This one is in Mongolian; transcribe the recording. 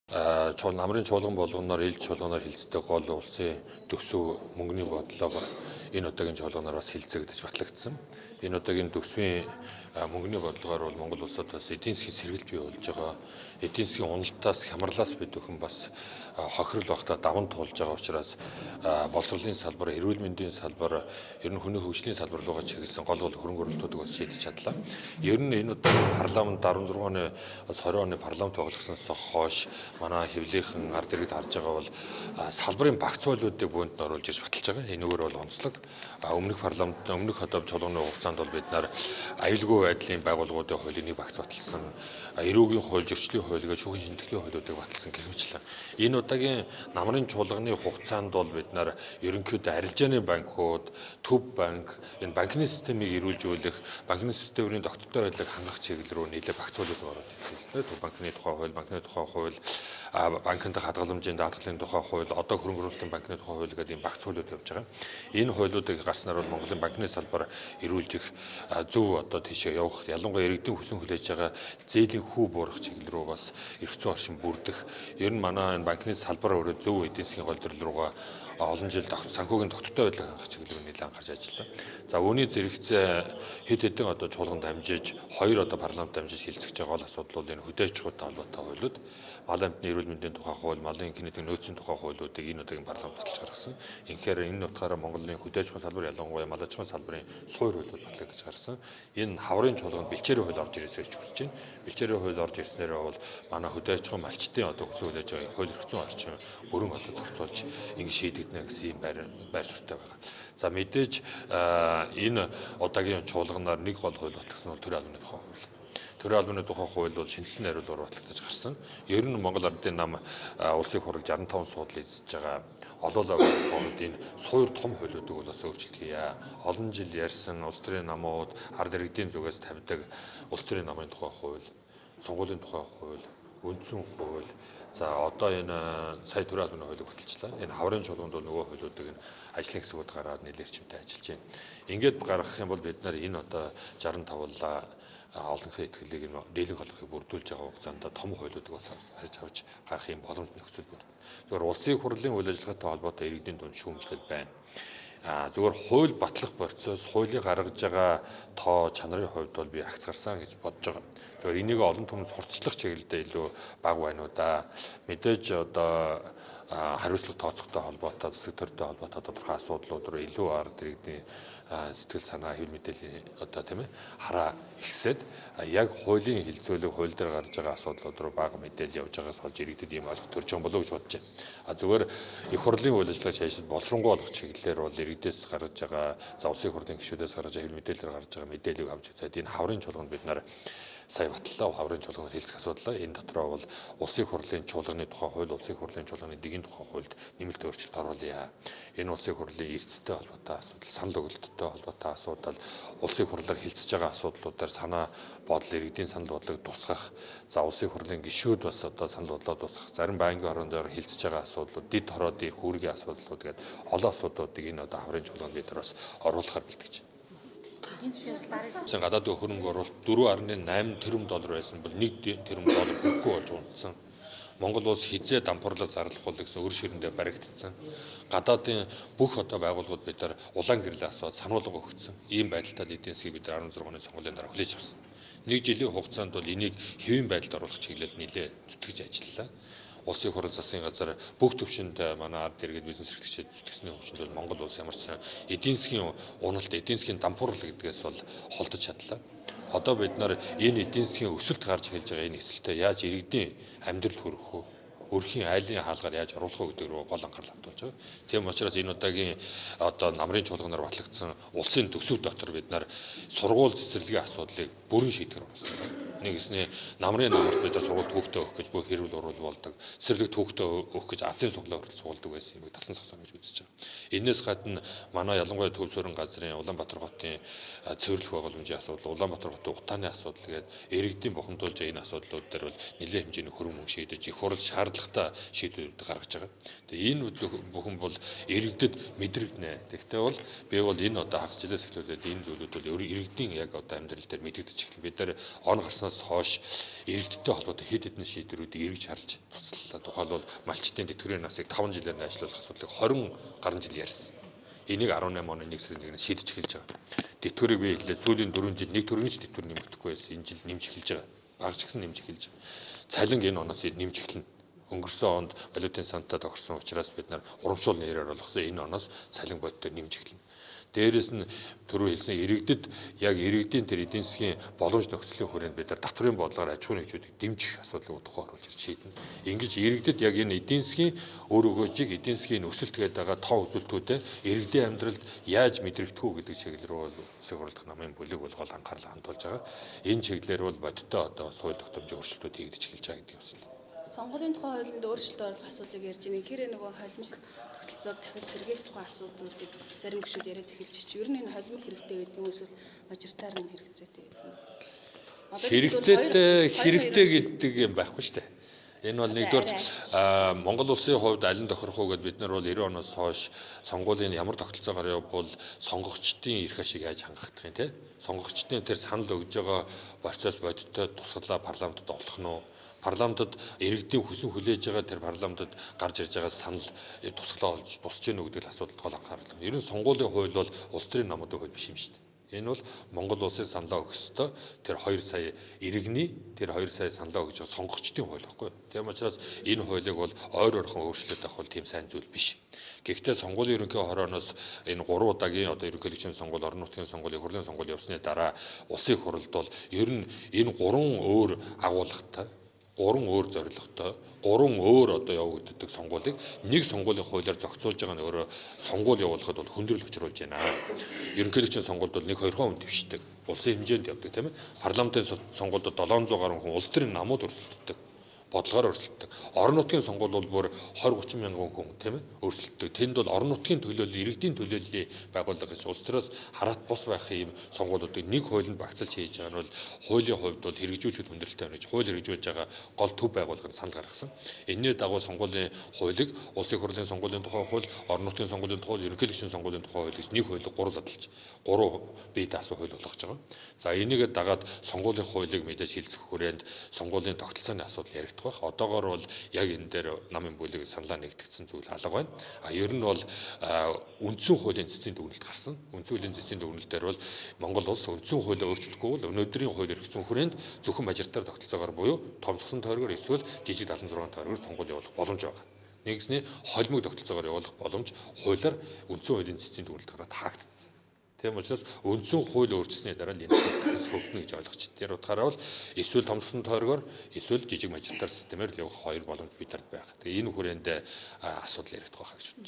Намрын чуулган болгоноор ил чуулганаар хилцдэг гол улсын төсөв мөнгөний бодлого энэ удаагийн чуулганаар бас хилцэгдэж батлагдсан. Энэ удаагийн төсвийн мөнгөний бодлогоор бол Монгол улсад бас эдийн засгийн сэргэлт бий болж байгаа. Эдийн засгийн уналтаас хямралаас бид бүхэн бас хохирол багтаа даван туулж байгаа учраас боловсролын салбар, эрүүл мэндийн салбар, ер нь хүний хөгжлийн салбар руугаа чиглэсэн гол хөрөнгө оруулалтуудыг бас шийдэж чадлаа. Ер нь энэ удаагийн парламент 16 оны 20 оны парламент байгуулагдсанаас хойш манай хэвлийнхэн ард иргэд харж байгаа бол салбарын багц хуулиудыг бүүнд нь оруулж ирж баталж байгаа. Энэгээр бол онцлог. Өмнөх одоо чуулганы хугацаанд бол бид нар аюулгүй байдлын байгууллагуудын хуулийг багц баталсан, эрүүгийн хууль, зөрчлийн хууль гэж шүүхийн шинжилгээний хуулиудыг баталсан гэх мэтлэн. Энэ удаагийн намрын чуулганы хугацаанд бол бид нар ерөнхийдөө арилжааны банкуд, төв банк, энэ банкны системийг эрүүлжүүлэх, банкны системийн тогтвортой байдлыг хангах чиглэл рүү нийлээ багц хуулиуд оруулж ирлээ. Төв банкны тухай хууль, банкны тухай хууль, банкнд хадгаламжийн даатгалын тухай хууль, одоо хөрөнгө оруулалтын банкны тухай хууль гэдэг ийм багц хуулиуд явж байгаа. Энэ хуулиудыг гарснаар бол Монголын банкны салбар эрүүлжих, зөв одоо тийшээ явах, ялангуяа иргэдийн хүсэн хүлээж байгаа зээлийн хүү буурах чиглэл рүү бас эрх зүйн орчин бүрдэх. Ер нь манай энэ банкны салбар өөрөө зөв эдийн засгийн голдрол руугаа олон жил санхүүгийн тогтвортой байдлыг хангах чиглэлээр нэлээд анхаарч ажиллаа. За үүний зэрэгцээ хэд хэдэн одоо чуулганд дамжиж, хоёр одоо парламент дамжиж хилцэж байгаа гол асуудал бол энэ хөдөөж чухал холбоотой хуулиуд, мал амтны эрүүл мэндийн тухай хууль, малын генетик нөөцийн тухай хуулиудыг энэ удаагийн парламент баталж гаргасан. Инхээр энэ утгаараа Монголын хөдөөж чухал салбар ялангуяа мал аж ахуйн салбарын суур хуулиуд батлагдаж гарсан. Энэ хаврын чуулганд бэлчээрийн хууль орж ирээсэй гэж хүсэж байна. Бэлчээрийн хууль орж ирснээрээ бол манай хөдөөж чухал малчтын одоо хүсэн хүлээж байгаа хууль эрх зүйн орчин бүрэн одоо зохицуулж ингэ шийдэгдэнэ гэсэн юм байр суурьтай байгаа. За мэдээж энэ удаагийн чуулганаар нэг гол хууль батлагдсан бол төрийн албаны тухай хууль. Төрийн албаны тухай хууль бол шинжилсэн хариулгаар батлагдаж гарсан. Ер нь Монгол Ардын нам улсын хурал 65 суудлыг эзэж байгаа олоолаа байгууллагын суур том хуулиудыг бол бас өөрчлөлт хийя. Олон жил ярьсан улс төрийн намууд ард иргэдийн зүгээс тавьдаг улс төрийн намын тухай хууль, сонгуулийн тухай хууль, үндсэн хууль. За одоо энэ сая төрийн албаны хуулийг баталчлаа. Энэ хаврын чуулганд бол нөгөө хуулиудыг ажлын хэсгүүд гаргаад нэлээд эрчимтэй ажиллаж байна. Ингээд гаргах юм бол бид нар энэ одоо 65-лаа олонхын ихтгэлийг дийлэнх олонхыг бүрдүүлж байгаа хугацаанд том хуулиудыг бас харж авч гарах юм боломж нөхцөл байна. Зөвхөн улсын хурлын үйл ажиллагаатай холбоотой иргэдийн дунд шүүмжлэл байна. Зөвхөн хууль батлах процесс, хуулийг гаргаж байгаа тоо чанарын хувьд бол би агцгарсан гэж бодож байгаа. Зөвхөн энийг олон түмэнд сурталчлах чиглэлдээ илүү бага байна уу да. Мэдээж одоо хариуцлага тооцохтой холбоотой, засаг төртэй холбоотой тодорхой асуудлууд руу илүү ард иргэдийн сэтгэл санаа, хэвлэл мэдээллийн одоо тийм ээ хараа ихсээд яг хуулийн хилцүүлэг, хууль дээр гарч байгаа асуудлууд руу бага мэдээлэл явж байгаас болж иргэдэд ийм ойлголт төрж байгаа болов уу гэж бодож байна. Зүгээр их хурлын үйл ажиллагаа шийдэл боловсронгуй болох чиглэлээр бол иргэдээс гарч байгаа, за улсын хурлын гишүүдээс гарч байгаа хэвлэл мэдээлэлээр гарч байгаа мэдээллийг авч үзээд энэ хаврын чуулганд бид нар сая батлаа хаврын чуулганаар хэлцэх асуудал. Энэ дотроо бол улсын хурлын чуулганы тухай хууль, улсын хурлын чуулганы дэгийн тухай хуульд нэмэлт өөрчлөлт оруулъя. Энэ улсын хурлын эрсдэлтэй холбоотой асуудал, санал өгөлттэй холбоотой асуудал, улсын хурлаар хэлцэж байгаа асуудлуудаар санаа бодол, иргэдийн санал бодлыг тусгах, за улсын хурлын гишүүд бас одоо санал бодлоо тусгах, зарим байнгын орондоор хэлцэж байгаа асуудлууд, дид хороодын хүүргийн асуудлууд гэдэг олон асуудлуудыг энэ одоо хаврын чуулганд бид нар бас оруулахаар бэлтгэж байна. Гадаадын хөрөнгө оруулалт 4.8 тэрбум доллар байсан бол 1 тэрбум доллар хүрэхгүй болж унтсан. Монгол улс хизээ дампуурлаг зарлахгүй гэсэн өр ширэндээ баригдсан. Гадаадын бүх одоо байгууллагууд бид нар улаан гэрлээ асууад сануулга өгсөн. Ийм байдалтай эдийн засгийг бид 16 оны сонгуулийн дараа хүлээж авсан. Нэг жилийн хугацаанд бол энийг хэвийн байдалд оруулах чиглэлд нэлээд зүтгэж ажиллалаа. Улсын хурал засгийн газар бүх төвшөнд манай ард иргэд бизнес эрхлэгчид зүтгэсний төвшөнд бол Монгол улс ямар ч эдийн засгийн уналт, эдийн засгийн дампуурлал гэдгээс бол холдож чадлаа. Одоо бид нар энэ эдийн засгийн өсөлт гарч хэлж байгаа энэ эсэлтээ яаж иргэдийн амьдралд хүргэх вэ? Өрхийн айлын хаалгаар яаж оруулах вэ гэдэг рүү гол анхаарал хандуулж байгаа. Тийм учраас энэ удаагийн одоо намрын чуулганаар батлагдсан улсын төсөв дотор бид нар сургууль цэцэрлэгийн асуудлыг бүрэн шийдэх хэрэгтэй. Нэг хэсний намрын намарт бид нар сургууль төвхтөө өгөх гэж бүх хэрүүл урал болдог. Цэцэрлэг төвхтөө өгөх гэж азийн суглаа хүртэл суулдаг байсан юм талсан сагсан гэж үзэж байгаа. Энээс гадна манай ялангуяа Төв суурин газрын Улаанбаатар хотын цэвэрлэх байгууламжийн асуудал, Улаанбаатар хотын утааны асуудал гээд иргэдийн бухимдуулж байгаа энэ асуудлууд дээр бол нэлээд хэмжээний хөрөнгө мөнгө шийдэж их хурл шаардлагатай шийдвэрүүд гаргаж байгаа. Тэгээ энэ бүхэн бол иргэдэд мэдрэгдэнэ. Тэгвэл бол би бол энэ одоо хагас жилээс эхлүүлээд энэ зүйлүүд бол иргэдийн яг одоо амьдрал дээр мэдэгдэж эхэлнэ. Бид нар он гарснаас болсноос хойш иргэдтэй холбоотой хэд хэдэн шийдвэрүүдийг эргэж харж туслалаа. Тухайлбал малчтын тэтгэврийн насыг 5 жилээр нь ажиллуулах асуудлыг 20 гаруй жил ярьсан. Энийг 18 оны 1 сарын 1-нд шийдэж эхэлж байгаа. Тэтгэврийг би хэлээд сүүлийн 4 жил нэг төгрөгч тэтгэвэр нэмэгдэхгүй байсан. Энэ жил нэмж эхэлж байгаа. Багч гисэн нэмж эхэлж байгаа. Цалин энэ оноос нэмж эхэлнэ. Өнгөрсөн онд валютын сантаа тохирсон учраас бид нар урамшуул нэрээр болгосон энэ оноос цалин бодтой нэмж эхэлнэ. Дээрээс нь түрүү хэлсэн иргэдэд яг иргэдийн тэр эдийн засгийн боломж нөхцөлийн хүрээнд бид нар татврын бодлогоор аж ахуйн нэгжүүдийг дэмжих асуудлыг тухай оруулж ирж шийднэ. Ингэж иргэдэд яг энэ эдийн засгийн өр өгөөжийг эдийн засгийн өсөлт гээд байгаа тав үзүүлэлтүүдэд иргэдийн амьдралд яаж мэдрэгдэх үү гэдэг чиглэл рүү улсын хурлын намын бүлэг болгоод анхаарлаа хандуулж байгаа. Энэ чиглэлээр бол бодиттой одоо соёл тогтоомжийн өөрчлөлтүүд хийгдэж эхэлж байгаа гэдэг юм. Сонгуулийн тухай хуулинд өөрчлөлт оруулах асуудлыг ярьж байгаа. Тэгэхээр нөгөө холимог тогтолцоог дахид сэргээх тухай асуудлуудыг зарим гишүүд яриад эхэлж чи. Ер нь энэ холимог хэрэгтэй байдаг юм эсвэл мажоритар нь хэрэгцээтэй байдаг юм. Хэрэгтэй гэдэг юм байхгүй шүү дээ. Энэ бол нэгдүгээр Монгол улсын хувьд аль нь тохирох уу гэдээ бид нар бол 90 оноос хойш сонгуулийн ямар тогтолцоогоор явбал сонгогчдын эрх ашиг яаж хангах юм те. Сонгогчдын тэр санал өгж байгаа процесс бодиттой тусгалаа парламентод олох нь уу? Парламентод иргэдийн хүсэн хүлээж байгаа тэр парламентод гарч ирж байгаа санал тусгалаа олж тусч гэнэ үү гэдэг асуудалд гол анхаарлаа. Ер нь сонгуулийн хууль бол улс төрийн намуудын хууль биш юм шүү дээ. Энэ бол Монгол улсын саналаа өгөх ёстой тэр 2 сая иргэний тэр 2 сая саналаа өгж байгаа сонгогчдын хууль байхгүй. Тийм учраас энэ хуулийг бол ойр орхон өөрчлөлт авах бол тийм сайн зүйл биш. Гэхдээ сонгуулийн ерөнхий хорооноос энэ 3 удаагийн одоо ерөнхийлөгчийн сонгуул, орон нутгийн сонгуул, их хурлын сонгуул явсны дараа улсын хурлд бол ер нь энэ 3 өөр агуулгатай 3 өөр зорилготой 3 өөр одоо явагддаг сонгуулийг нэг сонгуулийн хуулиар зохицуулж байгаа нь өөрөө сонгуул явуулахад бол хүндрэл учруулж байна. Ерөнхийлөгчийн сонгуульд бол 1-2 хүн дэвшдэг. Улсын хэмжээнд явдаг тийм ээ. Парламентын сонгуульд 700 гаруй хүн улс төрийн намууд өрсөлддөг. Бодлогоор өрсөлддөг. Орон нутгийн сонгуул бол бүр 20-30 мянган хүн тийм ээ өрсөлддөг. Тэнд бол орон нутгийн төлөөлөл, иргэдийн төлөөллийг байгуулах гэж улс төрөөс хараат бус байх юм сонгуулиудыг нэг хуулинд багцалж хийж байгаа нь бол хуулийн хувьд бол хэрэгжүүлэхэд хүндрэлтэй байна гэж хууль хэрэгжүүлж байгаа гол төв байгууллагын санал гаргасан. Энэний дагуу сонгуулийн хуулийг улсын хурлын сонгуулийн тухай хууль, орон нутгийн сонгуулийн тухай хууль, ерөнхийлөгчийн сонгуулийн тухай хууль гэж нэг хуулийг 3 задлж 3 бие даасан хууль болгож байгаа. За энийгээ дагаад сонгуулийн хуулийг мэдээж хилцэх хүрээнд сонгуулийн тогтолцооны асуудал яригдах байх. Одоогоор бол яг энэ дээр намын бүлэг саналаа нэгтгэсэн зүйл алга байна. Ер нь бол үндсэн хуулийн цэцгийн дүгнэлт гарсан. Үндсэн хуулийн цэцгийн дүгнэлтээр бол Монгол улс үндсэн хуулийг өөрчлөхгүй бол өнөөдрийн хууль эрхцэн хүрээнд зөвхөн мажоритар тогтолцоогоор буюу томсгосон тойрогоор эсвэл жижиг 76 тойрогоор сонгуул явуулах боломж байна. Нэгснээ холимог тогтолцоогоор явуулах боломж хуулиар үндсэн хуулийн цэцгийн дүгнэлт гараад хаагдсан. Тийм учраас үндсэн хууль өөрчлөсний дараа л энэ процесс хөгжнө гэж ойлгож байна. Тэр утгаараа бол эсвэл томсгосон тойрогоор эсвэл жижиг мажоритар системээр л явах хоёр боломж бид нарт байна. Тэгээ энэ хүрээнд асуудал яригдах байхаа гэж бодож байна.